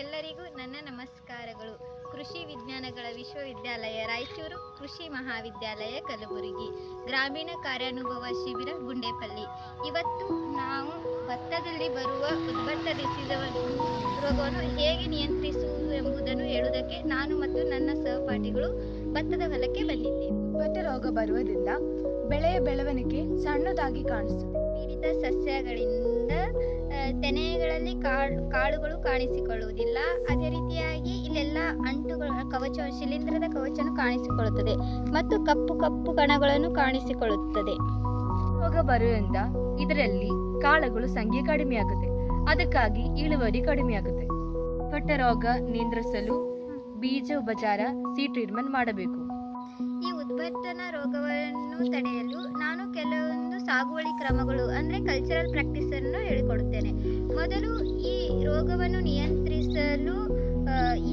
ಎಲ್ಲರಿಗೂ ನನ್ನ ನಮಸ್ಕಾರಗಳು. ಕೃಷಿ ವಿಜ್ಞಾನಗಳ ವಿಶ್ವವಿದ್ಯಾಲಯ ರಾಯಚೂರು, ಕೃಷಿ ಮಹಾವಿದ್ಯಾಲಯ ಕಲಬುರಗಿ, ಗ್ರಾಮೀಣ ಕಾರ್ಯಾನುಭವ ಶಿಬಿರ ಗುಂಡೇಪಲ್ಲಿ. ಇವತ್ತು ನಾವು ಭತ್ತದಲ್ಲಿ ಬರುವ ಉದ್ಭತ್ತ ಡಿಸೀಸ್ ರೋಗವನ್ನು ಹೇಗೆ ನಿಯಂತ್ರಿಸುವುದು ಎಂಬುದನ್ನು ಹೇಳುವುದಕ್ಕೆ ನಾನು ಮತ್ತು ನನ್ನ ಸಹಪಾಠಿಗಳು ಭತ್ತದ ಹೊಲಕ್ಕೆ ಬಂದಿದ್ದೇವೆ. ಉದ್ಭತ್ತ ರೋಗ ಬರುವುದರಿಂದ ಬೆಳೆಯ ಬೆಳವಣಿಗೆ ಸಣ್ಣದಾಗಿ ಕಾಣಿಸುತ್ತದೆ. ಪೀಡಿತ ಸಸ್ಯಗಳಿಂದ ತೆನೆಗಳಲ್ಲಿ ಕಾಳುಗಳು ಕಾಣಿಸಿಕೊಳ್ಳುವುದಿಲ್ಲ. ಅದೇ ರೀತಿಯಾಗಿ ಇಲ್ಲೆಲ್ಲ ಅಂಟುಗಳ ಕವಚ, ಶಿಲೀಂಧ್ರದ ಕವಚನು ಕಾಣಿಸಿಕೊಳ್ಳುತ್ತದೆ ಮತ್ತು ಕಪ್ಪು ಕಪ್ಪು ಕಣಗಳನ್ನು ಕಾಣಿಸಿಕೊಳ್ಳುತ್ತದೆ. ರೋಗ ಬರುವುದರಿಂದ ಇದರಲ್ಲಿ ಕಾಳುಗಳು ಸಂಖ್ಯೆ ಕಡಿಮೆಯಾಗುತ್ತೆ, ಅದಕ್ಕಾಗಿ ಇಳುವರಿ ಕಡಿಮೆಯಾಗುತ್ತೆ. ಉದ್ಭತ್ತ ರೋಗ ನಿಯಂತ್ರಿಸಲು ಬೀಜ ಉಪಚಾರ, ಸೀಡ್ ಟ್ರೀಟ್ಮೆಂಟ್ ಮಾಡಬೇಕು. ಈ ಉದ್ಭತ್ತನ ರೋಗವನ್ನು ತಡೆಯಲು ನಾನು ಕೆಲವೊಂದು ಸಾಗುವಳಿ ಕ್ರಮಗಳು ಅಂದರೆ ಕಲ್ಚರಲ್ ಪ್ರಾಕ್ಟೀಸ್ ಅನ್ನು ಹೇಳಿಕೊಡುತ್ತೇನೆ. ಮೊದಲು ಈ ರೋಗವನ್ನು ನಿಯಂತ್ರಿಸಲು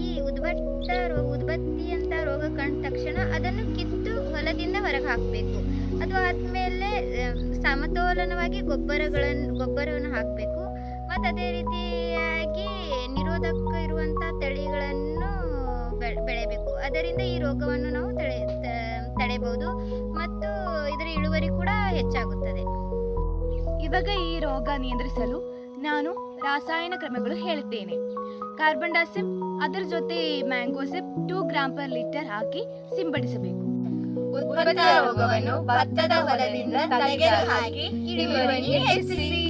ಈ ಉದ್ಭತ್ತಿ ಅಂತ ರೋಗ ಕಂಡ ತಕ್ಷಣ ಅದನ್ನು ಕಿತ್ತು ಹೊಲದಿಂದ ಹೊರಗೆ ಹಾಕಬೇಕು. ಅದು ಆದಮೇಲೆ ಸಮತೋಲನವಾಗಿ ಗೊಬ್ಬರವನ್ನು ಹಾಕಬೇಕು. ಮತ್ತು ಅದೇ ರೀತಿಯಾಗಿ ನಿರೋಧಕ ಇರುವಂಥ ತಳಿಗಳನ್ನು ಬೆಳೆಯಬೇಕು. ಅದರಿಂದ ಈ ರೋಗವನ್ನು ನಾವು ತಡೆಯಬಹುದು ಮತ್ತು ಇದರ ಇಳುವರಿ ಕೂಡ ಹೆಚ್ಚಾಗುತ್ತದೆ. ಇವಾಗ ಈ ರೋಗ ನಿಯಂತ್ರಿಸಲು ನಾನು ರಾಸಾಯನಿಕ ಕ್ರಮಗಳು ಹೇಳುತ್ತೇನೆ. ಕಾರ್ಬನ್ ಡೈಆಕ್ಸೈಡ್ ಅದರ ಜೊತೆ ಮ್ಯಾಂಗೋಸಿಪ್ 2 ಗ್ರಾಂ per ಲೀಟರ್ ಹಾಕಿ ಸಿಂಪಡಿಸಬೇಕು. ಉದ್ಭತ್ತ ರೋಗವನ್ನು ಭತ್ತದ ಹೊಲದಿಂದ ತೆಗೆದುಹಾಕಿ ಇಳುವರಿ ಹೆಚ್ಚಿಸಿ.